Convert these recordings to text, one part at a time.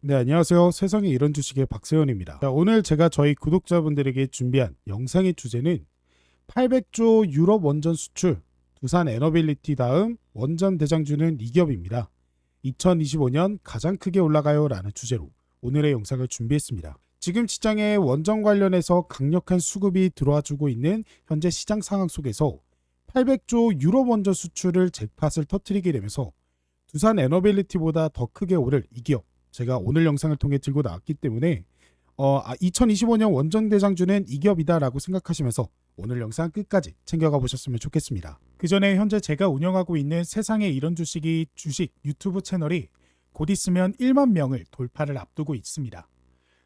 네, 안녕하세요. 세상에 이런 주식의 박세현입니다. 자, 오늘 제가 저희 구독자분들에게 준비한 영상의 주제는 800조 유럽 원전 수출, 두산 에너빌리티 다음 원전 대장주는 이 기업입니다. 2025년 가장 크게 올라가요 라는 주제로 오늘의 영상을 준비했습니다. 지금 시장에 원전 관련해서 강력한 수급이 들어와주고 있는 현재 시장 상황 속에서 800조 유럽 원전 수출을 잭팟을 터뜨리게 되면서 두산 에너빌리티보다 더 크게 오를 이 기업, 제가 오늘 영상을 통해 들고 나왔기 때문에 2025년 원전 대장주는 이 기업이다라고 생각하시면서 오늘 영상 끝까지 챙겨가 보셨으면 좋겠습니다. 그 전에 현재 제가 운영하고 있는 세상에 이런 주식이 주식 유튜브 채널이 곧 있으면 1만 명을 돌파를 앞두고 있습니다.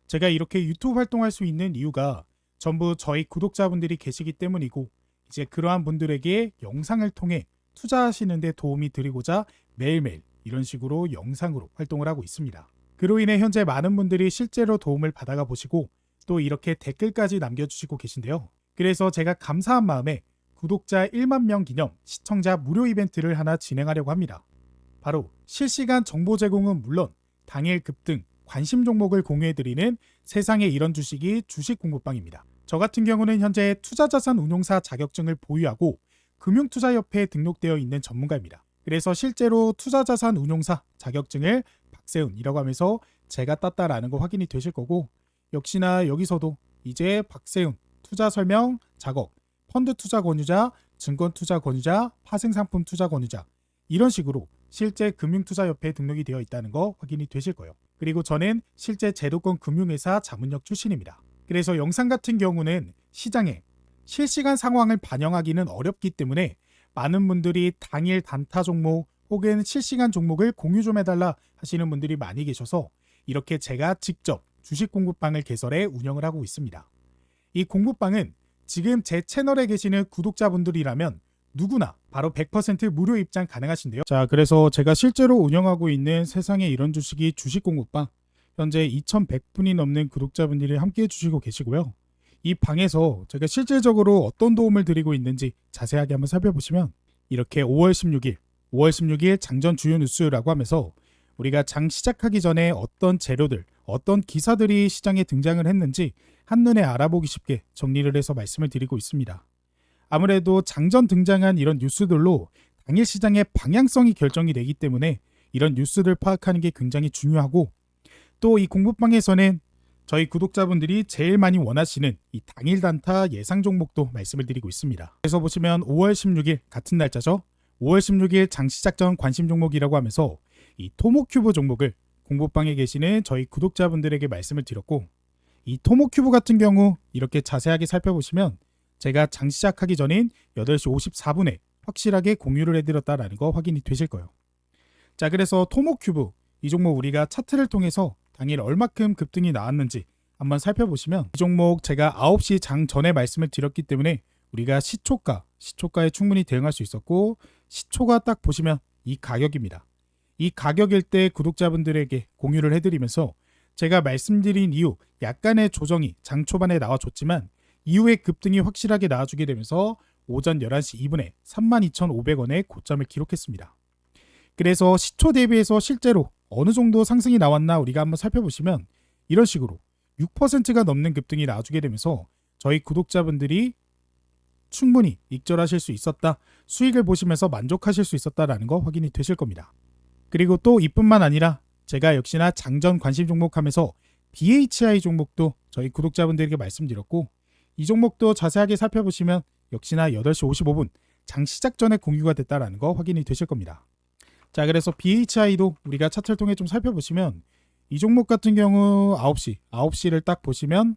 제가 이렇게 유튜브 활동할 수 있는 이유가 전부 저희 구독자분들이 계시기 때문이고, 이제 그러한 분들에게 영상을 통해 투자하시는 데 도움이 드리고자 매일매일 이런 식으로 영상으로 활동을 하고 있습니다. 그로 인해 현재 많은 분들이 실제로 도움을 받아가 보시고 또 이렇게 댓글까지 남겨주시고 계신데요. 그래서 제가 감사한 마음에 구독자 1만 명 기념 시청자 무료 이벤트를 하나 진행하려고 합니다. 바로 실시간 정보 제공은 물론 당일 급등, 관심 종목을 공유해드리는 세상에 이런 주식이 주식 공부방입니다. 저 같은 경우는 현재 투자자산 운용사 자격증을 보유하고 금융투자협회에 등록되어 있는 전문가입니다. 그래서 실제로 투자자산 운용사 자격증을 박세훈이라고 하면서 제가 땄다라는 거 확인이 되실 거고, 역시나 여기서도 이제 박세훈 투자 설명 작업, 펀드 투자 권유자, 증권 투자 권유자, 파생상품 투자 권유자, 이런 식으로 실제 금융투자협회에 등록이 되어 있다는 거 확인이 되실 거예요. 그리고 저는 실제 제도권 금융회사 자문역 출신입니다. 그래서 영상 같은 경우는 시장에 실시간 상황을 반영하기는 어렵기 때문에 많은 분들이 당일 단타 종목 혹은 실시간 종목을 공유 좀 해달라 하시는 분들이 많이 계셔서 이렇게 제가 직접 주식 공부방을 개설해 운영을 하고 있습니다. 이 공부방은 지금 제 채널에 계시는 구독자분들이라면 누구나 바로 100% 무료 입장 가능하신데요. 자, 그래서 제가 실제로 운영하고 있는 세상에 이런 주식이 주식 공부방, 현재 2100분이 넘는 구독자분들이 함께 해주시고 계시고요. 이 방에서 제가 실질적으로 어떤 도움을 드리고 있는지 자세하게 한번 살펴보시면, 이렇게 5월 16일 장전 주요 뉴스라고 하면서 우리가 장 시작하기 전에 어떤 재료들, 어떤 기사들이 시장에 등장을 했는지 한눈에 알아보기 쉽게 정리를 해서 말씀을 드리고 있습니다. 아무래도 장전 등장한 이런 뉴스들로 당일 시장의 방향성이 결정이 되기 때문에 이런 뉴스들 파악하는 게 굉장히 중요하고, 또 이 공부방에서는 저희 구독자분들이 제일 많이 원하시는 이 당일 단타 예상 종목도 말씀을 드리고 있습니다. 그래서 보시면 5월 16일 같은 날짜죠. 5월 16일 장 시작 전 관심 종목이라고 하면서 이 토모큐브 종목을 공부방에 계시는 저희 구독자분들에게 말씀을 드렸고, 이 토모큐브 같은 경우 이렇게 자세하게 살펴보시면 제가 장 시작하기 전인 8시 54분에 확실하게 공유를 해드렸다라는 거 확인이 되실 거예요. 자, 그래서 토모큐브 이 종목 우리가 차트를 통해서 당일 얼마큼 급등이 나왔는지 한번 살펴보시면, 이 종목 제가 9시 장 전에 말씀을 드렸기 때문에 우리가 시초가에 충분히 대응할 수 있었고, 시초가 딱 보시면 이 가격입니다. 이 가격일 때 구독자분들에게 공유를 해드리면서 제가 말씀드린 이후 약간의 조정이 장 초반에 나와줬지만 이후에 급등이 확실하게 나와주게 되면서 오전 11시 2분에 32,500원의 고점을 기록했습니다. 그래서 시초 대비해서 실제로 어느 정도 상승이 나왔나 우리가 한번 살펴보시면 이런 식으로 6%가 넘는 급등이 나와주게 되면서 저희 구독자분들이 충분히 익절하실 수 있었다, 수익을 보시면서 만족하실 수 있었다라는 거 확인이 되실 겁니다. 그리고 또 이뿐만 아니라 제가 역시나 장전 관심 종목 하면서 BHI 종목도 저희 구독자분들에게 말씀드렸고, 이 종목도 자세하게 살펴보시면 역시나 8시 55분 장 시작 전에 공유가 됐다라는 거 확인이 되실 겁니다. 자, 그래서 BHI도 우리가 차트를 통해 좀 살펴보시면 이 종목 같은 경우 9시를 딱 보시면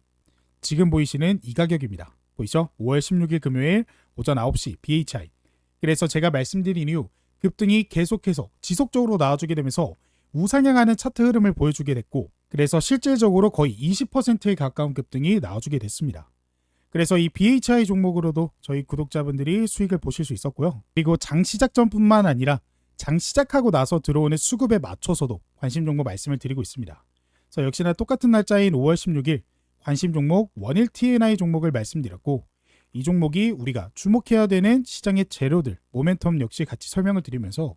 지금 보이시는 이 가격입니다. 보이죠? 5월 16일 금요일 오전 9시 BHI. 그래서 제가 말씀드린 이후 급등이 계속해서 지속적으로 나와주게 되면서 우상향하는 차트 흐름을 보여주게 됐고, 그래서 실질적으로 거의 20%에 가까운 급등이 나와주게 됐습니다. 그래서 이 BHI 종목으로도 저희 구독자분들이 수익을 보실 수 있었고요. 그리고 장 시작 전뿐만 아니라 장 시작하고 나서 들어오는 수급에 맞춰서도 관심 종목 말씀을 드리고 있습니다. 그래서 역시나 똑같은 날짜인 5월 16일 관심 종목 원일 TNI 종목을 말씀드렸고, 이 종목이 우리가 주목해야 되는 시장의 재료들, 모멘텀 역시 같이 설명을 드리면서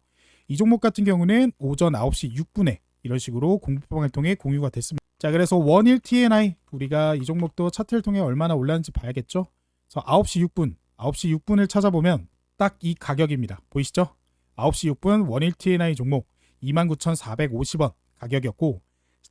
이 종목 같은 경우는 오전 9시 6분에 이런 식으로 공부방을 통해 공유가 됐습니다. 자, 그래서 원일 TNI 우리가 이 종목도 차트를 통해 얼마나 올랐는지 봐야겠죠. 그래서 9시 6분을 찾아보면 딱 이 가격입니다. 보이시죠? 9시 6분 원일 TNI 종목 29,450원 가격이었고,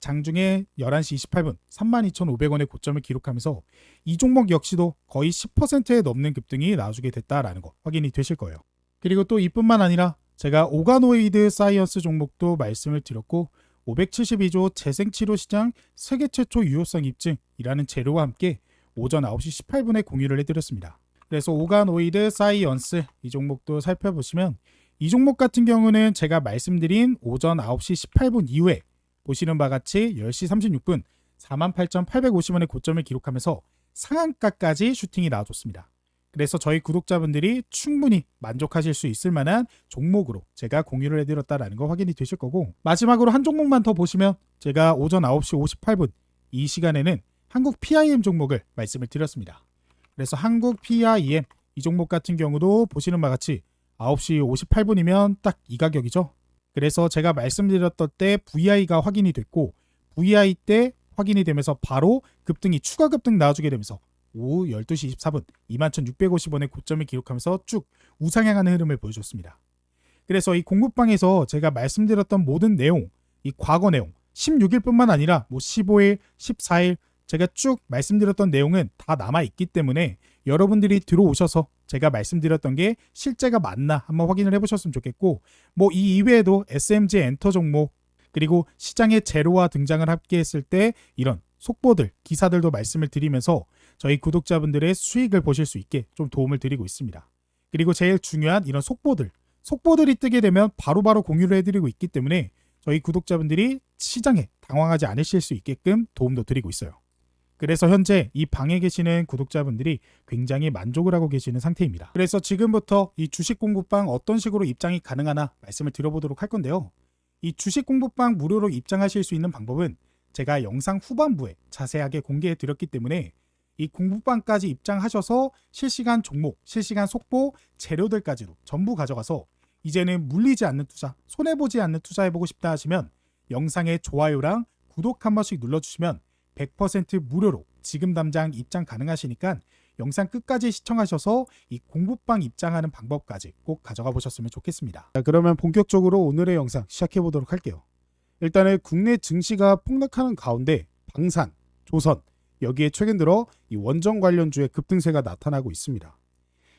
장중에 11시 28분 32,500원의 고점을 기록하면서 이 종목 역시도 거의 10%에 넘는 급등이 나와주게 됐다라는 거 확인이 되실 거예요. 그리고 또 이뿐만 아니라 제가 오가노이드 사이언스 종목도 말씀을 드렸고, 572조 재생치료 시장 세계 최초 유효성 입증이라는 재료와 함께 오전 9시 18분에 공유를 해드렸습니다. 그래서 오가노이드 사이언스 이 종목도 살펴보시면, 이 종목 같은 경우는 제가 말씀드린 오전 9시 18분 이후에 보시는 바와 같이 10시 36분 48,850원의 고점을 기록하면서 상한가까지 슈팅이 나와줬습니다. 그래서 저희 구독자분들이 충분히 만족하실 수 있을 만한 종목으로 제가 공유를 해드렸다는 거 확인이 되실 거고, 마지막으로 한 종목만 더 보시면, 제가 오전 9시 58분 이 시간에는 한국 PIM 종목을 말씀을 드렸습니다. 그래서 한국 PIM 이 종목 같은 경우도 보시는 바와 같이 9시 58분이면 딱 이 가격이죠. 그래서 제가 말씀드렸던 때 VI가 확인이 됐고, VI 때 확인이 되면서 바로 급등이 추가 급등 나와주게 되면서 오후 12시 24분 21,650원의 고점을 기록하면서 쭉 우상향하는 흐름을 보여줬습니다. 그래서 이 공부방에서 제가 말씀드렸던 모든 내용, 이 과거 내용 16일뿐만 아니라 15일, 14일 제가 쭉 말씀드렸던 내용은 다 남아있기 때문에 여러분들이 들어오셔서 제가 말씀드렸던 게 실제가 맞나 한번 확인을 해보셨으면 좋겠고, 이 이외에도 SMG 엔터 종목 그리고 시장의 제로와 등장을 함께 했을 때 이런 속보들, 기사들도 말씀을 드리면서 저희 구독자분들의 수익을 보실 수 있게 좀 도움을 드리고 있습니다. 그리고 제일 중요한 이런 속보들이 뜨게 되면 바로바로 공유를 해드리고 있기 때문에 저희 구독자분들이 시장에 당황하지 않으실 수 있게끔 도움도 드리고 있어요. 그래서 현재 이 방에 계시는 구독자분들이 굉장히 만족을 하고 계시는 상태입니다. 그래서 지금부터 이 주식 공부방 어떤 식으로 입장이 가능하나 말씀을 드려보도록 할 건데요. 이 주식 공부방 무료로 입장하실 수 있는 방법은 제가 영상 후반부에 자세하게 공개해 드렸기 때문에 이 공부방까지 입장하셔서 실시간 종목, 실시간 속보, 재료들까지도 전부 가져가서 이제는 물리지 않는 투자, 손해보지 않는 투자해보고 싶다 하시면 영상에 좋아요랑 구독 한 번씩 눌러주시면 100% 무료로 지금 당장 입장 가능하시니까 영상 끝까지 시청하셔서 이 공부방 입장하는 방법까지 꼭 가져가 보셨으면 좋겠습니다. 자, 그러면 본격적으로 오늘의 영상 시작해 보도록 할게요. 일단은 국내 증시가 폭락하는 가운데 방산, 조선 여기에 최근 들어 이 원전 관련주의 급등세가 나타나고 있습니다.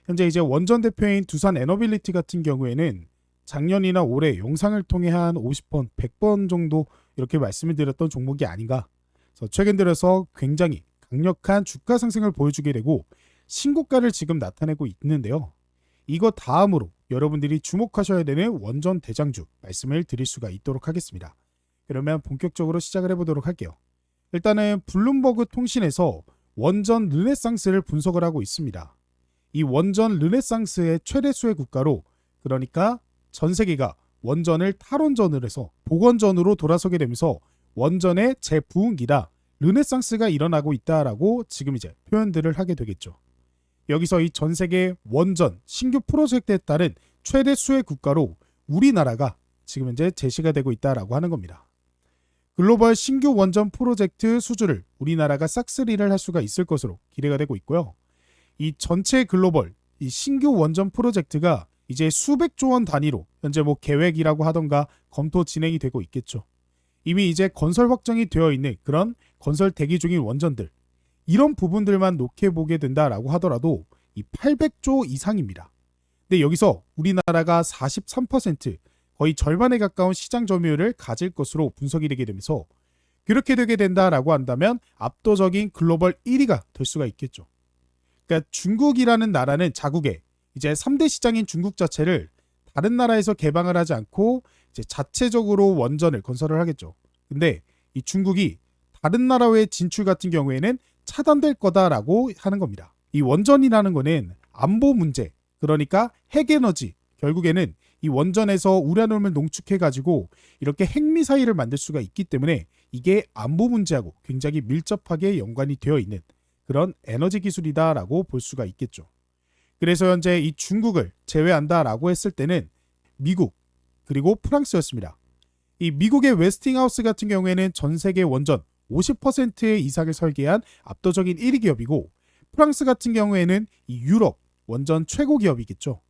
현재 이제 원전 대표인 두산 에너빌리티 같은 경우에는 작년이나 올해 영상을 통해 한 50번, 100번 정도 이렇게 말씀을 드렸던 종목이 아닌가. 그래서 최근 들어서 굉장히 강력한 주가 상승을 보여주게 되고 신고가를 지금 나타내고 있는데요. 이거 다음으로 여러분들이 주목하셔야 되는 원전 대장주 말씀을 드릴 수가 있도록 하겠습니다. 그러면 본격적으로 시작을 해보도록 할게요. 일단은 블룸버그 통신에서 원전 르네상스를 분석을 하고 있습니다. 이 원전 르네상스의 최대수의 국가로, 그러니까 전 세계가 원전을 탈원전을 해서 복원전으로 돌아서게 되면서 원전의 재부흥기다, 르네상스가 일어나고 있다라고 지금 이제 표현들을 하게 되겠죠. 여기서 이 전 세계 원전 신규 프로젝트에 따른 최대 수의 국가로 우리나라가 지금 현재 제시가 되고 있다라고 하는 겁니다. 글로벌 신규 원전 프로젝트 수주를 우리나라가 싹쓸이를 할 수가 있을 것으로 기대가 되고 있고요. 이 전체 글로벌 이 신규 원전 프로젝트가 이제 수백조 원 단위로 현재 계획이라고 하던가 검토 진행이 되고 있겠죠. 이미 이제 건설 확정이 되어 있는 그런 건설 대기 중인 원전들, 이런 부분들만 놓게 보게 된다라고 하더라도 이 800조 이상입니다. 근데 여기서 우리나라가 43%, 거의 절반에 가까운 시장 점유율을 가질 것으로 분석이 되게 되면서 그렇게 되게 된다라고 한다면 압도적인 글로벌 1위가 될 수가 있겠죠. 그러니까 중국이라는 나라는 자국에 이제 3대 시장인 중국 자체를 다른 나라에서 개방을 하지 않고 이제 자체적으로 원전을 건설을 하겠죠. 근데 이 중국이 다른 나라의 진출 같은 경우에는 차단될 거다라고 하는 겁니다. 이 원전이라는 거는 안보 문제, 그러니까 핵에너지, 결국에는 이 원전에서 우라늄을 농축해가지고 이렇게 핵미사일을 만들 수가 있기 때문에 이게 안보 문제하고 굉장히 밀접하게 연관이 되어 있는 그런 에너지 기술이다라고 볼 수가 있겠죠. 그래서 현재 이 중국을 제외한다라고 했을 때는 미국 그리고 프랑스였습니다. 이 미국의 웨스팅하우스 같은 경우에는 전 세계 원전 50% 이상을 설계한 압도적인 1위 기업이고, 프랑스 같은 경우에는 이 유럽 원전 최고 기업이겠죠.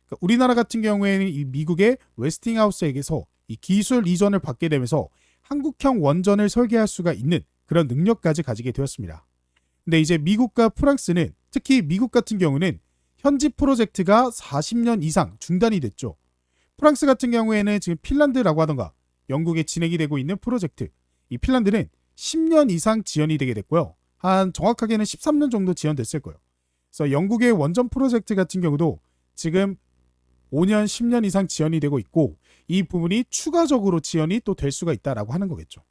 그러니까 우리나라 같은 경우에는 이 미국의 웨스팅하우스에게서 이 기술 이전을 받게 되면서 한국형 원전을 설계할 수가 있는 그런 능력까지 가지게 되었습니다. 근데 이제 미국과 프랑스는, 특히 미국 같은 경우는 현지 프로젝트가 40년 이상 중단이 됐죠. 프랑스 같은 경우에는 지금 핀란드라고 하던가 영국에 진행이 되고 있는 프로젝트, 이 핀란드는 10년 이상 지연이 되게 됐고요. 한 정확하게는 13년 정도 지연됐을 거예요. 그래서 영국의 원전 프로젝트 같은 경우도 지금 5년, 10년 이상 지연이 되고 있고, 이 부분이 추가적으로 지연이 또 될 수가 있다라고 하는 거겠죠.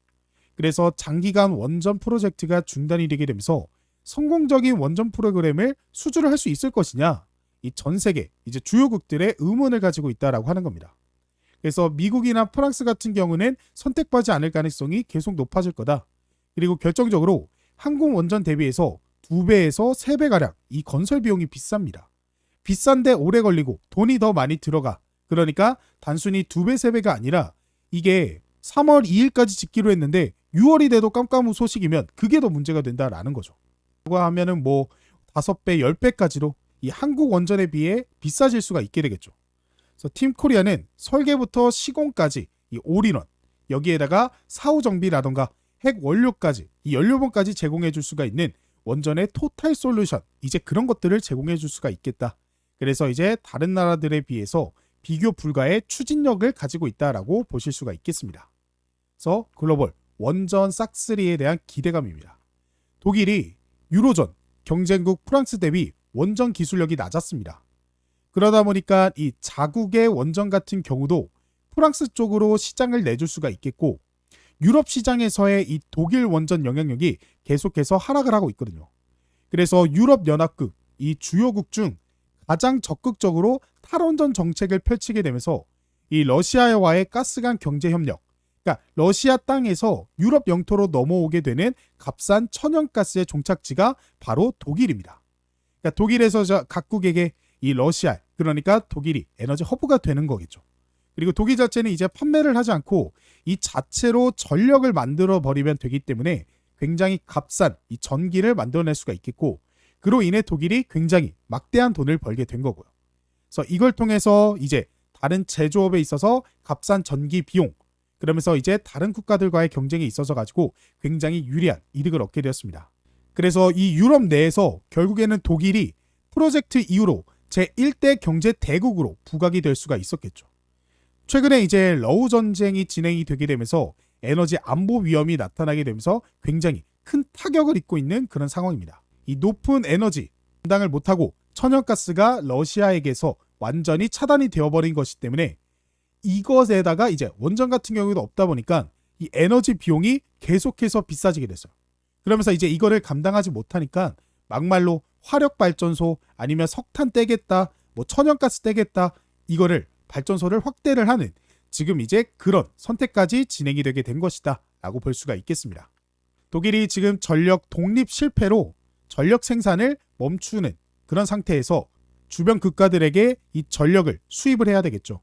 그래서 장기간 원전 프로젝트가 중단이 되게 되면서 성공적인 원전 프로그램을 수주를 할 수 있을 것이냐, 이 전 세계 이제 주요국들의 의문을 가지고 있다라고 하는 겁니다. 그래서 미국이나 프랑스 같은 경우는 선택받지 않을 가능성이 계속 높아질 거다. 그리고 결정적으로 한국 원전 대비해서 2배에서 3배가량 이 건설 비용이 비쌉니다. 비싼데 오래 걸리고 돈이 더 많이 들어가. 그러니까 단순히 2배, 3배가 아니라 이게 3월 2일까지 짓기로 했는데 6월이 돼도 깜깜한 소식이면 그게 더 문제가 된다라는 거죠. 그거 하면은 뭐 5배, 10배까지도 이 한국 원전에 비해 비싸질 수가 있게 되겠죠. 그래서 팀 코리아는 설계부터 시공까지 이 올인원, 여기에다가 사후 정비라던가 핵 원료까지, 이 연료봉까지 제공해 줄 수가 있는 원전의 토탈 솔루션, 이제 그런 것들을 제공해 줄 수가 있겠다. 그래서 이제 다른 나라들에 비해서 비교 불가의 추진력을 가지고 있다라고 보실 수가 있겠습니다. 그래서 글로벌 원전 싹쓸이에 대한 기대감입니다. 독일이 유로존 경쟁국 프랑스 대비 원전 기술력이 낮았습니다. 그러다 보니까 이 자국의 원전 같은 경우도 프랑스 쪽으로 시장을 내줄 수가 있겠고, 유럽 시장에서의 이 독일 원전 영향력이 계속해서 하락을 하고 있거든요. 그래서 유럽 연합국, 이 주요국 중 가장 적극적으로 탈원전 정책을 펼치게 되면서 이 러시아와의 가스관 경제 협력, 그러니까 러시아 땅에서 유럽 영토로 넘어오게 되는 값싼 천연가스의 종착지가 바로 독일입니다. 그러니까 독일에서 각국에게 이 러시아, 그러니까 독일이 에너지 허브가 되는 거겠죠. 그리고 독일 자체는 이제 판매를 하지 않고 이 자체로 전력을 만들어 버리면 되기 때문에 굉장히 값싼 이 전기를 만들어낼 수가 있겠고, 그로 인해 독일이 굉장히 막대한 돈을 벌게 된 거고요. 그래서 이걸 통해서 이제 다른 제조업에 있어서 값싼 전기 비용, 그러면서 이제 다른 국가들과의 경쟁에 있어서 가지고 굉장히 유리한 이득을 얻게 되었습니다. 그래서 이 유럽 내에서 결국에는 독일이 프로젝트 이후로 제1대 경제 대국으로 부각이 될 수가 있었겠죠. 최근에 이제 러우 전쟁이 진행이 되게 되면서 에너지 안보 위험이 나타나게 되면서 굉장히 큰 타격을 입고 있는 그런 상황입니다. 이 높은 에너지 감당을 못하고 천연가스가 러시아에게서 완전히 차단이 되어버린 것이기 때문에 이것에다가 이제 원전 같은 경우도 없다 보니까 이 에너지 비용이 계속해서 비싸지게 됐어요. 그러면서 이제 이거를 감당하지 못하니까 막말로 화력발전소 아니면 석탄 떼겠다, 뭐 천연가스 떼겠다, 이거를 발전소를 확대를 하는 지금 이제 그런 선택까지 진행이 되게 된 것이다 라고 볼 수가 있겠습니다. 독일이 지금 전력 독립 실패로 전력 생산을 멈추는 그런 상태에서 주변 국가들에게 이 전력을 수입을 해야 되겠죠.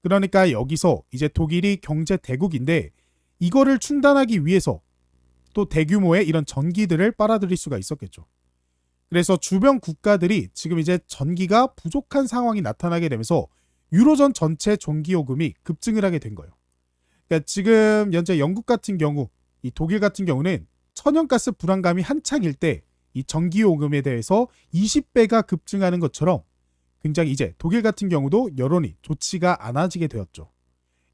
그러니까 여기서 이제 독일이 경제 대국인데 이거를 충당하기 위해서 또 대규모의 이런 전기들을 빨아들일 수가 있었겠죠. 그래서 주변 국가들이 지금 이제 전기가 부족한 상황이 나타나게 되면서 유로존 전체 전기요금이 급증을 하게 된 거예요. 그러니까 지금 현재 영국 같은 경우, 이 독일 같은 경우는 천연가스 불안감이 한창일 때 이 전기요금에 대해서 20배가 급증하는 것처럼 굉장히 이제 독일 같은 경우도 여론이 좋지가 않아지게 되었죠.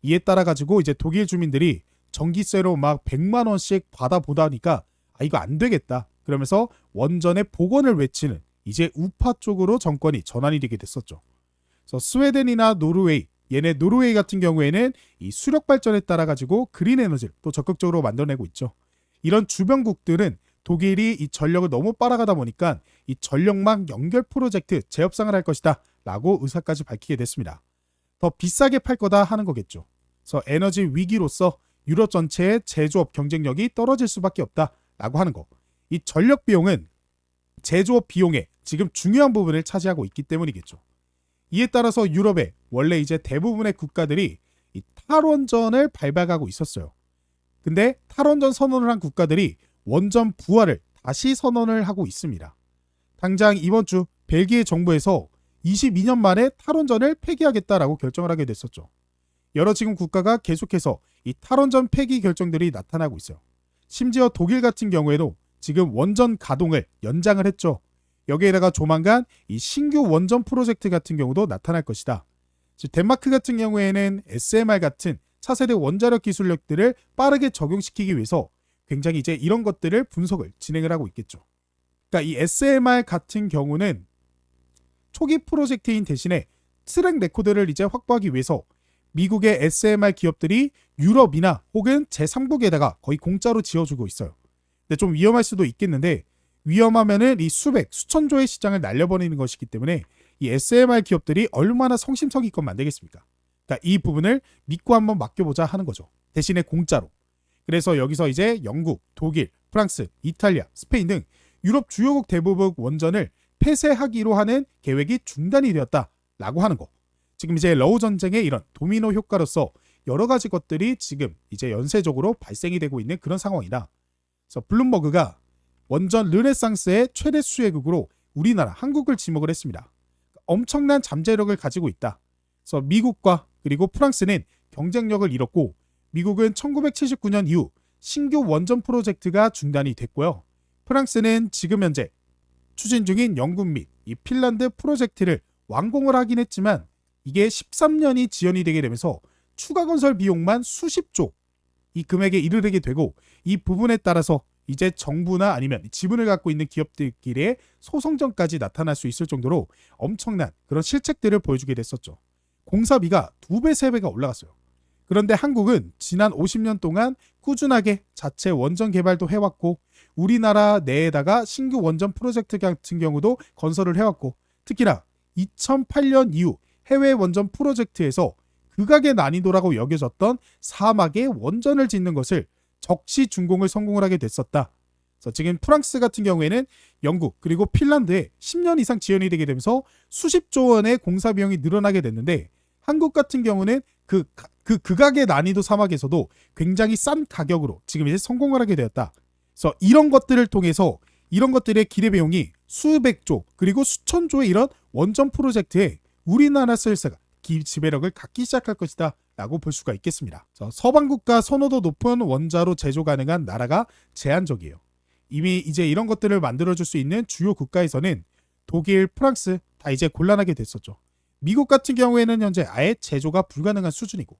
이에 따라 가지고 이제 독일 주민들이 전기세로 막 100만 원씩 받아보다니까 이거 안 되겠다. 그러면서 원전의 복원을 외치는 이제 우파 쪽으로 정권이 전환이 되게 됐었죠. 그래서 스웨덴이나 노르웨이, 얘네 노르웨이 같은 경우에는 이 수력 발전에 따라 가지고 그린 에너지를 또 적극적으로 만들어내고 있죠. 이런 주변국들은 독일이 이 전력을 너무 빨아가다 보니까 이 전력망 연결 프로젝트 재협상을 할 것이다 라고 의사까지 밝히게 됐습니다. 더 비싸게 팔 거다 하는 거겠죠. 그래서 에너지 위기로서 유럽 전체의 제조업 경쟁력이 떨어질 수밖에 없다 라고 하는 거. 이 전력 비용은 제조업 비용의 지금 중요한 부분을 차지하고 있기 때문이겠죠. 이에 따라서 유럽의 원래 이제 대부분의 국가들이 이 탈원전을 발박하고 있었어요. 근데 탈원전 선언을 한 국가들이 원전 부활을 다시 선언을 하고 있습니다. 당장 이번 주 벨기에 정부에서 22년 만에 탈원전을 폐기하겠다라고 결정을 하게 됐었죠. 여러 지금 국가가 계속해서 이 탈원전 폐기 결정들이 나타나고 있어요. 심지어 독일 같은 경우에도 지금 원전 가동을 연장을 했죠. 여기에다가 조만간 이 신규 원전 프로젝트 같은 경우도 나타날 것이다. 즉 덴마크 같은 경우에는 SMR 같은 차세대 원자력 기술력들을 빠르게 적용시키기 위해서 굉장히 이제 이런 것들을 분석을 진행을 하고 있겠죠. 그러니까 이 SMR 같은 경우는 초기 프로젝트인 대신에 트랙 레코드를 이제 확보하기 위해서 미국의 SMR 기업들이 유럽이나 혹은 제3국에다가 거의 공짜로 지어주고 있어요. 근데 좀 위험할 수도 있겠는데 위험하면은 이 수천조의 시장을 날려버리는 것이기 때문에 이 SMR 기업들이 얼마나 성심성의껏 만들겠습니까? 그러니까 이 부분을 믿고 한번 맡겨보자 하는 거죠. 대신에 공짜로. 그래서 여기서 이제 영국, 독일, 프랑스, 이탈리아, 스페인 등 유럽 주요국 대부분 원전을 폐쇄하기로 하는 계획이 중단이 되었다라고 하는 거. 지금 이제 러우 전쟁의 이런 도미노 효과로서 여러 가지 것들이 지금 이제 연쇄적으로 발생이 되고 있는 그런 상황이다. 그래서 블룸버그가 원전 르네상스의 최대 수혜국으로 우리나라 한국을 지목을 했습니다. 엄청난 잠재력을 가지고 있다. 그래서 미국과 그리고 프랑스는 경쟁력을 잃었고 미국은 1979년 이후 신규 원전 프로젝트가 중단이 됐고요. 프랑스는 지금 현재 추진 중인 영국 및 이 핀란드 프로젝트를 완공을 하긴 했지만 이게 13년이 지연이 되게 되면서 추가 건설 비용만 수십조 이 금액에 이르게 되고 이 부분에 따라서 이제 정부나 아니면 지분을 갖고 있는 기업들끼리의 소송전까지 나타날 수 있을 정도로 엄청난 그런 실책들을 보여주게 됐었죠. 공사비가 2배, 3배가 올라갔어요. 그런데 한국은 지난 50년 동안 꾸준하게 자체 원전 개발도 해왔고 우리나라 내에다가 신규 원전 프로젝트 같은 경우도 건설을 해왔고 특히나 2008년 이후 해외 원전 프로젝트에서 극악의 난이도라고 여겨졌던 사막에 원전을 짓는 것을 적시 준공을 성공을 하게 됐었다. 그래서 지금 프랑스 같은 경우에는 영국 그리고 핀란드에 10년 이상 지연이 되게 되면서 수십조 원의 공사 비용이 늘어나게 됐는데 한국 같은 경우는 그 극악의 난이도 사막에서도 굉장히 싼 가격으로 지금 이제 성공을 하게 되었다. 그래서 이런 것들을 통해서 이런 것들의 기대 비용이 수백조 그리고 수천조의 이런 원전 프로젝트에 우리나라 설사가 지배력을 갖기 시작할 것이다 라고 볼 수가 있겠습니다. 서방국가 선호도 높은 원자로 제조 가능한 나라가 제한적이에요. 이미 이제 이런 것들을 만들어줄 수 있는 주요 국가에서는 독일, 프랑스 다 이제 곤란하게 됐었죠. 미국 같은 경우에는 현재 아예 제조가 불가능한 수준이고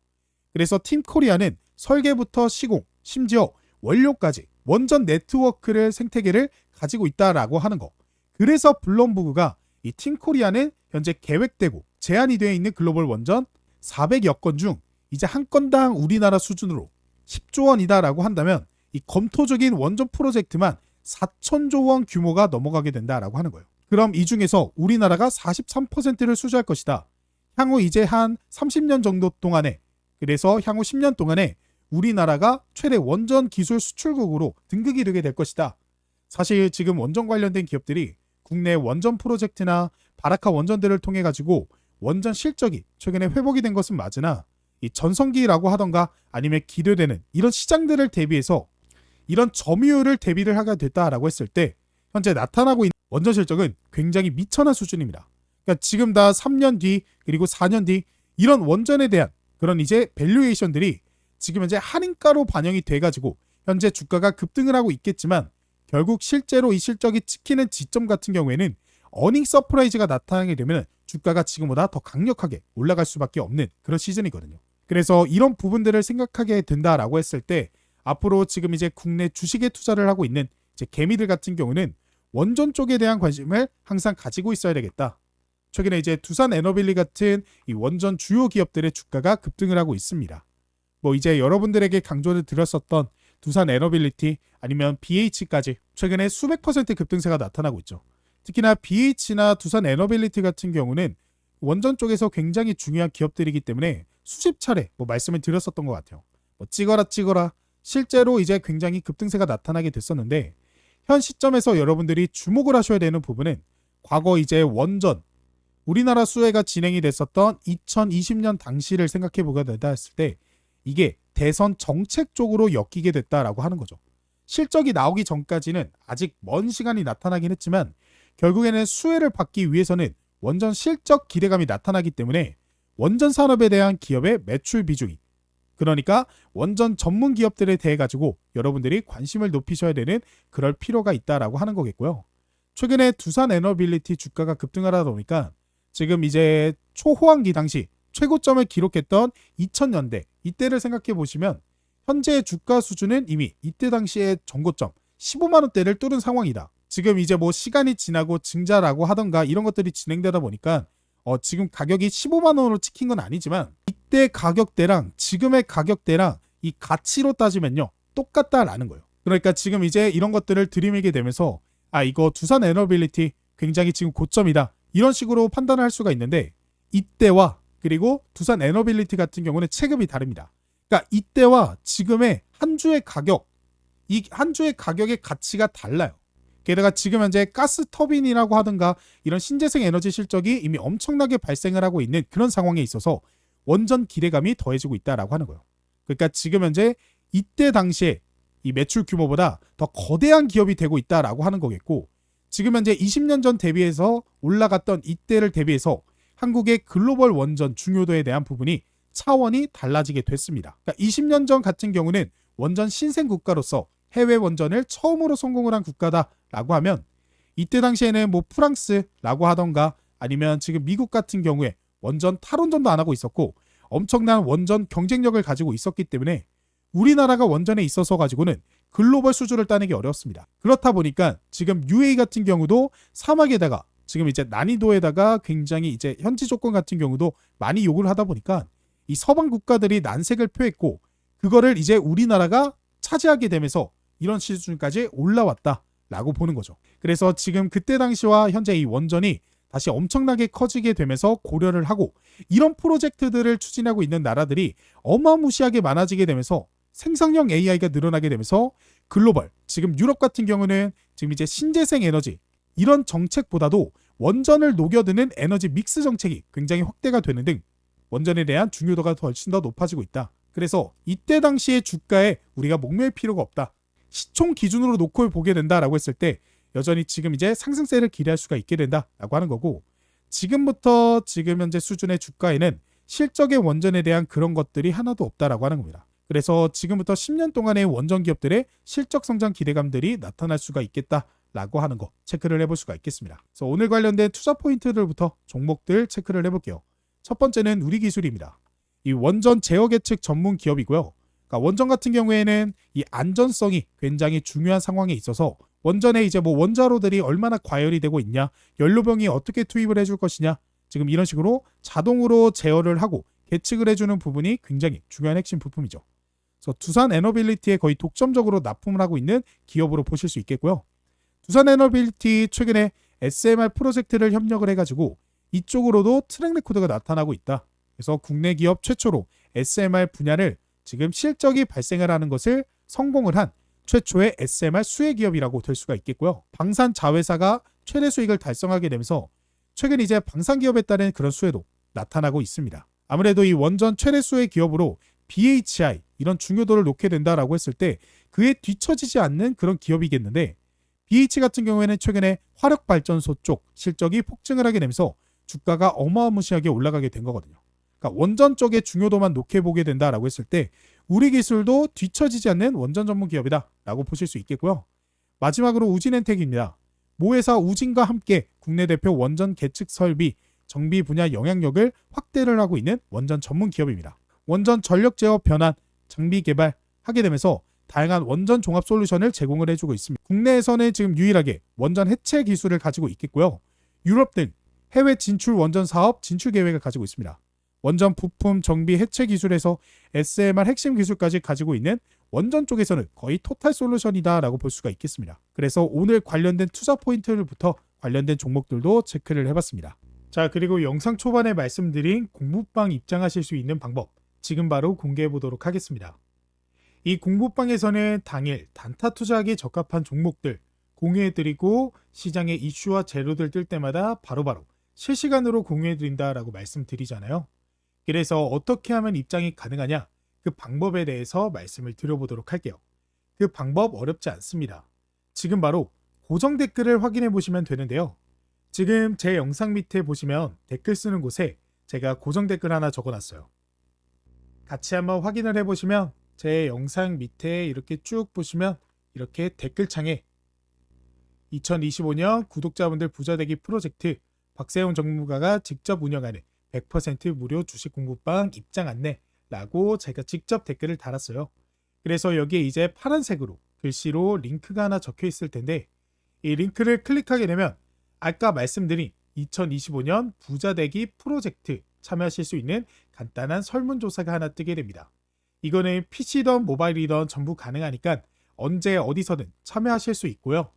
그래서 팀 코리아는 설계부터 시공, 심지어 원료까지 원전 네트워크를 생태계를 가지고 있다라고 하는 거. 그래서 블룸버그가 이 팀 코리아는 현재 계획되고 제한이 되어 있는 글로벌 원전 400여 건 중 이제 한 건당 우리나라 수준으로 10조 원이다라고 한다면 이 검토 중인 원전 프로젝트만 4천조 원 규모가 넘어가게 된다라고 하는 거예요. 그럼 이 중에서 우리나라가 43%를 수주할 것이다. 향후 이제 한 30년 정도 동안에 그래서 향후 10년 동안에 우리나라가 최대 원전 기술 수출국으로 등극이 되게 될 것이다. 사실 지금 원전 관련된 기업들이 국내 원전 프로젝트나 바라카 원전들을 통해 가지고 원전 실적이 최근에 회복이 된 것은 맞으나 이 전성기라고 하던가 아니면 기대되는 이런 시장들을 대비해서 이런 점유율을 대비를 하게 됐다라고 했을 때 현재 나타나고 있는 원전 실적은 굉장히 미천한 수준입니다. 그러니까 지금 다 3년 뒤 그리고 4년 뒤 이런 원전에 대한 그런 이제 밸류에이션들이 지금 현재 할인가로 반영이 돼가지고 현재 주가가 급등을 하고 있겠지만 결국 실제로 이 실적이 찍히는 지점 같은 경우에는 어닝 서프라이즈가 나타나게 되면 주가가 지금보다 더 강력하게 올라갈 수밖에 없는 그런 시즌이거든요. 그래서 이런 부분들을 생각하게 된다라고 했을 때 앞으로 지금 이제 국내 주식에 투자를 하고 있는 이제 개미들 같은 경우는 원전 쪽에 대한 관심을 항상 가지고 있어야 되겠다. 최근에 이제 두산 에너빌리 같은 이 원전 주요 기업들의 주가가 급등을 하고 있습니다. 뭐 이제 여러분들에게 강조를 드렸었던 두산 에너빌리티 아니면 BH까지 최근에 수백 퍼센트 급등세가 나타나고 있죠. 특히나 BH나 두산 에너빌리티 같은 경우는 원전 쪽에서 굉장히 중요한 기업들이기 때문에 수십 차례 말씀을 드렸었던 것 같아요. 찍어라 실제로 이제 굉장히 급등세가 나타나게 됐었는데 현 시점에서 여러분들이 주목을 하셔야 되는 부분은 과거 이제 원전 우리나라 수혜가 진행이 됐었던 2020년 당시를 생각해 보게 된다 했을 때 이게 대선 정책 쪽으로 엮이게 됐다라고 하는 거죠. 실적이 나오기 전까지는 아직 먼 시간이 나타나긴 했지만 결국에는 수혜를 받기 위해서는 원전 실적 기대감이 나타나기 때문에 원전 산업에 대한 기업의 매출 비중이, 그러니까 원전 전문 기업들에 대해 가지고 여러분들이 관심을 높이셔야 되는 그럴 필요가 있다라고 하는 거겠고요. 최근에 두산 에너빌리티 주가가 급등하다 보니까 지금 이제 초호황기 당시 최고점을 기록했던 2000년대 이때를 생각해 보시면 현재 주가 수준은 이미 이때 당시의 전고점 15만 원대를 뚫은 상황이다. 지금 이제 뭐 시간이 지나고 증자라고 하던가 이런 것들이 진행되다 보니까 지금 가격이 15만 원으로 찍힌 건 아니지만 이때 가격대랑 지금의 가격대랑 이 가치로 따지면요 똑같다라는 거예요. 그러니까 지금 이제 이런 것들을 들이밀게 되면서 이거 두산 에너빌리티 굉장히 지금 고점이다 이런 식으로 판단을 할 수가 있는데, 이때와 그리고 두산 에너빌리티 같은 경우는 체급이 다릅니다. 그러니까 이때와 지금의 한 주의 가격, 이 한 주의 가격의 가치가 달라요. 게다가 지금 현재 가스 터빈이라고 하든가 이런 신재생 에너지 실적이 이미 엄청나게 발생을 하고 있는 그런 상황에 있어서 원전 기대감이 더해지고 있다라고 하는 거예요. 그러니까 지금 현재 이때 당시에 이 매출 규모보다 더 거대한 기업이 되고 있다라고 하는 거겠고, 지금 현재 20년 전 대비해서 올라갔던 이때를 대비해서 한국의 글로벌 원전 중요도에 대한 부분이 차원이 달라지게 됐습니다. 그러니까 20년 전 같은 경우는 원전 신생 국가로서 해외 원전을 처음으로 성공을 한 국가다라고 하면 이때 당시에는 뭐 프랑스라고 하던가 아니면 지금 미국 같은 경우에 원전 탈원전도 안 하고 있었고 엄청난 원전 경쟁력을 가지고 있었기 때문에 우리나라가 원전에 있어서 가지고는 글로벌 수주를 따내기 어려웠습니다. 그렇다 보니까 지금 UAE 같은 경우도 사막에다가 지금 이제 난이도에다가 굉장히 이제 현지 조건 같은 경우도 많이 요구를 하다 보니까 이 서방 국가들이 난색을 표했고 그거를 이제 우리나라가 차지하게 되면서 이런 수준까지 올라왔다라고 보는 거죠. 그래서 지금 그때 당시와 현재 이 원전이 다시 엄청나게 커지게 되면서 고려를 하고 이런 프로젝트들을 추진하고 있는 나라들이 어마무시하게 많아지게 되면서 생성형 AI가 늘어나게 되면서 글로벌, 지금 유럽 같은 경우는 지금 이제 신재생 에너지 이런 정책보다도 원전을 녹여드는 에너지 믹스 정책이 굉장히 확대가 되는 등 원전에 대한 중요도가 훨씬 더 높아지고 있다. 그래서 이때 당시의 주가에 우리가 목매일 필요가 없다. 시총 기준으로 놓고 보게 된다라고 했을 때 여전히 지금 이제 상승세를 기대할 수가 있게 된다라고 하는 거고, 지금부터 지금 현재 수준의 주가에는 실적의 원전에 대한 그런 것들이 하나도 없다라고 하는 겁니다. 그래서 지금부터 10년 동안의 원전 기업들의 실적 성장 기대감들이 나타날 수가 있겠다라고 하는 거 체크를 해볼 수가 있겠습니다. 그래서 오늘 관련된 투자 포인트들부터 종목들 체크를 해볼게요. 첫 번째는 우리기술입니다. 이 원전 제어 계측 전문 기업이고요. 그러니까 원전 같은 경우에는 이 안전성이 굉장히 중요한 상황에 있어서 원전에 이제 뭐 원자로들이 얼마나 과열이 되고 있냐, 연료병이 어떻게 투입을 해줄 것이냐, 지금 이런 식으로 자동으로 제어를 하고 계측을 해주는 부분이 굉장히 중요한 핵심 부품이죠. 그래서 두산 에너빌리티에 거의 독점적으로 납품을 하고 있는 기업으로 보실 수 있겠고요. 두산 에너빌리티 최근에 SMR 프로젝트를 협력을 해가지고 이쪽으로도 트랙 레코드가 나타나고 있다. 그래서 국내 기업 최초로 SMR 분야를 지금 실적이 발생을 하는 것을 성공을 한 최초의 SMR 수혜 기업이라고 될 수가 있겠고요. 방산 자회사가 최대 수익을 달성하게 되면서 최근 이제 방산 기업에 따른 그런 수혜도 나타나고 있습니다. 아무래도 이 원전 최대 수혜 기업으로 BHI 이런 중요도를 놓게 된다라고 했을 때 그에 뒤처지지 않는 그런 기업이겠는데, BH 같은 경우에는 최근에 화력발전소 쪽 실적이 폭증을 하게 되면서 주가가 어마무시하게 올라가게 된 거거든요. 그러니까 원전 쪽의 중요도만 놓게 보게 된다라고 했을 때 우리 기술도 뒤처지지 않는 원전 전문 기업이다라고 보실 수 있겠고요. 마지막으로 우진엔텍입니다. 모회사 우진과 함께 국내 대표 원전 계측 설비, 정비 분야 영향력을 확대를 하고 있는 원전 전문 기업입니다. 원전 전력 제어 변환, 장비 개발하게 되면서 다양한 원전 종합 솔루션을 제공을 해주고 있습니다. 국내에서는 지금 유일하게 원전 해체 기술을 가지고 있겠고요. 유럽 등 해외 진출 원전 사업 진출 계획을 가지고 있습니다. 원전 부품 정비 해체 기술에서 SMR 핵심 기술까지 가지고 있는 원전 쪽에서는 거의 토탈 솔루션이다라고 볼 수가 있겠습니다. 그래서 오늘 관련된 투자 포인트부터 관련된 종목들도 체크를 해봤습니다. 자, 그리고 영상 초반에 말씀드린 공부방 입장하실 수 있는 방법 지금 바로 공개해 보도록 하겠습니다. 이 공부방에서는 당일 단타 투자하기에 적합한 종목들 공유해드리고 시장의 이슈와 재료들 뜰 때마다 바로바로 실시간으로 공유해드린다라고 말씀드리잖아요. 그래서 어떻게 하면 입장이 가능하냐? 그 방법에 대해서 말씀을 드려보도록 할게요. 그 방법 어렵지 않습니다. 지금 바로 고정 댓글을 확인해 보시면 되는데요. 지금 제 영상 밑에 보시면 댓글 쓰는 곳에 제가 고정 댓글 하나 적어놨어요. 같이 한번 확인을 해보시면 제 영상 밑에 이렇게 쭉 보시면 이렇게 댓글창에 2025년 구독자분들 부자되기 프로젝트 박세훈 전문가가 직접 운영하는 100% 무료 주식 공부방 입장 안내라고 제가 직접 댓글을 달았어요. 그래서 여기에 이제 파란색으로 글씨로 링크가 하나 적혀 있을 텐데 이 링크를 클릭하게 되면 아까 말씀드린 2025년 부자되기 프로젝트 참여하실 수 있는 간단한 설문조사가 하나 뜨게 됩니다. 이거는 PC든 모바일이든 전부 가능하니까 언제 어디서든 참여하실 수 있고요.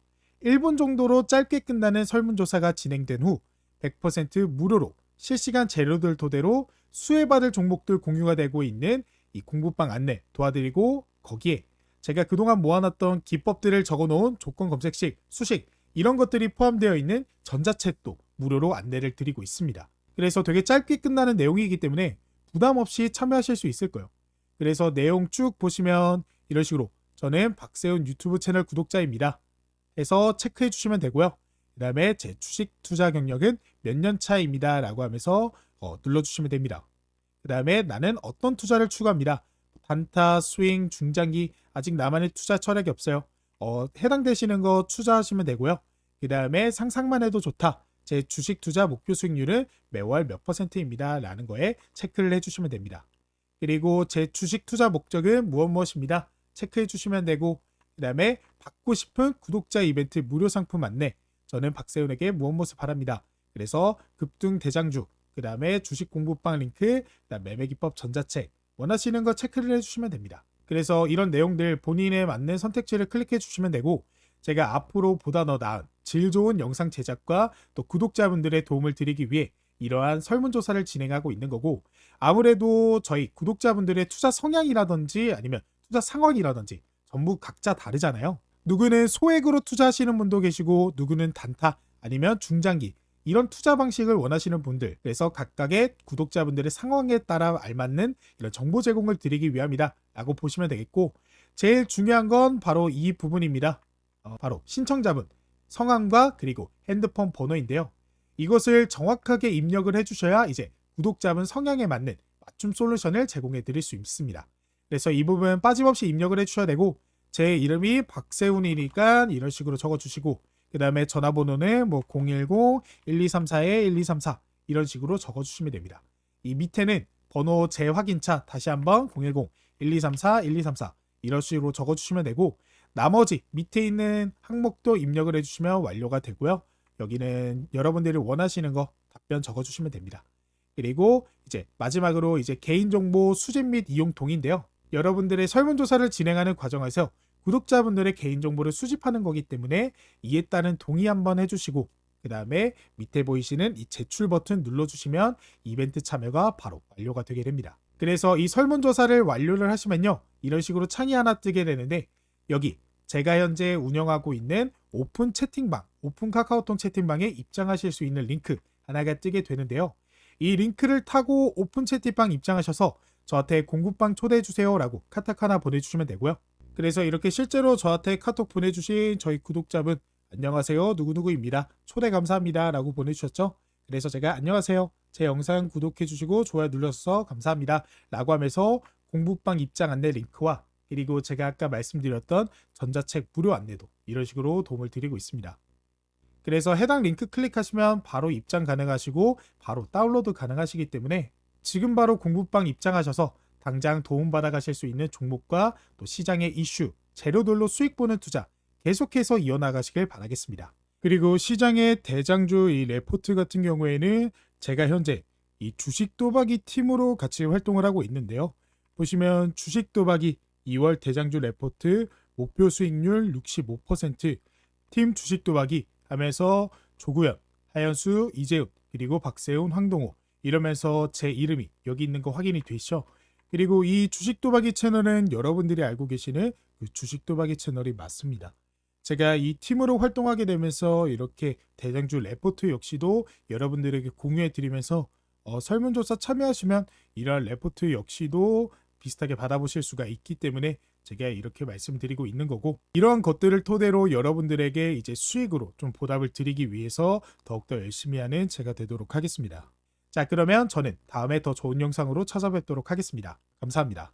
1분 정도로 짧게 끝나는 설문조사가 진행된 후 100% 무료로 실시간 재료들 토대로 수혜받을 종목들 공유가 되고 있는 이 공부방 안내 도와드리고 거기에 제가 그동안 모아놨던 기법들을 적어놓은 조건 검색식, 수식 이런 것들이 포함되어 있는 전자책도 무료로 안내를 드리고 있습니다. 그래서 되게 짧게 끝나는 내용이기 때문에 부담 없이 참여하실 수 있을 거예요. 그래서 내용 쭉 보시면 이런 식으로 저는 박세훈 유튜브 채널 구독자입니다 해서 체크해 주시면 되고요. 그 다음에 제 주식 투자 경력은 몇 년 차입니다 라고 하면서 눌러주시면 됩니다. 그 다음에 나는 어떤 투자를 추구합니다. 단타, 스윙, 중장기 아직 나만의 투자 철학이 없어요. 해당되시는 거 투자하시면 되고요. 그 다음에 상상만 해도 좋다. 제 주식 투자 목표 수익률은 매월 몇 %입니다 라는 거에 체크를 해주시면 됩니다. 그리고 제 주식 투자 목적은 무엇입니다. 체크해 주시면 되고 그 다음에 받고 싶은 구독자 이벤트 무료 상품 안내 저는 박세훈에게 무엇 바랍니다. 그래서 급등 대장주 그 다음에 주식 공부방 링크 그다음 매매기법 전자책 원하시는 거 체크를 해주시면 됩니다. 그래서 이런 내용들 본인에 맞는 선택지를 클릭해 주시면 되고 제가 앞으로 보다 더 나은 질 좋은 영상 제작과 또 구독자분들의 도움을 드리기 위해 이러한 설문조사를 진행하고 있는 거고 아무래도 저희 구독자분들의 투자 성향이라든지 아니면 투자 상황이라든지 전부 각자 다르잖아요. 누구는 소액으로 투자하시는 분도 계시고 누구는 단타 아니면 중장기 이런 투자 방식을 원하시는 분들 그래서 각각의 구독자분들의 상황에 따라 알맞는 이런 정보 제공을 드리기 위함이다 라고 보시면 되겠고 제일 중요한 건 바로 이 부분입니다. 바로 신청자분 성함과 그리고 핸드폰 번호인데요. 이것을 정확하게 입력을 해주셔야 이제 구독자분 성향에 맞는 맞춤 솔루션을 제공해 드릴 수 있습니다. 그래서 이 부분 빠짐없이 입력을 해주셔야 되고 제 이름이 박세훈이니까 이런 식으로 적어주시고 그 다음에 전화번호는 010-1234-1234 이런 식으로 적어주시면 됩니다. 이 밑에는 번호 재확인차 다시 한번 010-1234-1234 이런 식으로 적어주시면 되고 나머지 밑에 있는 항목도 입력을 해주시면 완료가 되고요. 여기는 여러분들이 원하시는 거 답변 적어주시면 됩니다. 그리고 이제 마지막으로 이제 개인정보 수집 및 이용 동의인데요. 여러분들의 설문조사를 진행하는 과정에서 구독자분들의 개인정보를 수집하는 거기 때문에 이에 따른 동의 한번 해주시고 그 다음에 밑에 보이시는 이 제출 버튼 눌러주시면 이벤트 참여가 바로 완료가 되게 됩니다. 그래서 이 설문조사를 완료를 하시면요. 이런 식으로 창이 하나 뜨게 되는데 여기 제가 현재 운영하고 있는 오픈 채팅방, 오픈 카카오톡 채팅방에 입장하실 수 있는 링크 하나가 뜨게 되는데요. 이 링크를 타고 오픈 채팅방 입장하셔서 저한테 공부방 초대해주세요 라고 카톡 하나 보내주시면 되고요. 그래서 이렇게 실제로 저한테 카톡 보내주신 저희 구독자분 안녕하세요 누구누구입니다. 초대 감사합니다 라고 보내주셨죠. 그래서 제가 안녕하세요. 제 영상 구독해주시고 좋아요 눌러서 감사합니다 라고 하면서 공부방 입장 안내 링크와 그리고 제가 아까 말씀드렸던 전자책 무료 안내도 이런 식으로 도움을 드리고 있습니다. 그래서 해당 링크 클릭하시면 바로 입장 가능하시고 바로 다운로드 가능하시기 때문에 지금 바로 공부방 입장하셔서 당장 도움받아 가실 수 있는 종목과 또 시장의 이슈, 재료들로 수익 보는 투자 계속해서 이어나가시길 바라겠습니다. 그리고 시장의 대장주 이 레포트 같은 경우에는 제가 현재 이 주식 도박이 팀으로 같이 활동을 하고 있는데요. 보시면 주식 도박이 2월 대장주 레포트 목표 수익률 65%, 팀 주식 도박이 하면서 조구현, 하현수, 이재훈, 그리고 박세훈, 황동호 이러면서 제 이름이 여기 있는 거 확인이 되시죠? 그리고 이 주식 도박이 채널은 여러분들이 알고 계시는 그 주식 도박이 채널이 맞습니다. 제가 이 팀으로 활동하게 되면서 이렇게 대장주 레포트 역시도 여러분들에게 공유해 드리면서 설문조사 참여하시면 이러한 레포트 역시도 비슷하게 받아보실 수가 있기 때문에 제가 이렇게 말씀드리고 있는 거고, 이러한 것들을 토대로 여러분들에게 이제 수익으로 좀 보답을 드리기 위해서 더욱더 열심히 하는 제가 되도록 하겠습니다. 자, 그러면 저는 다음에 더 좋은 영상으로 찾아뵙도록 하겠습니다. 감사합니다.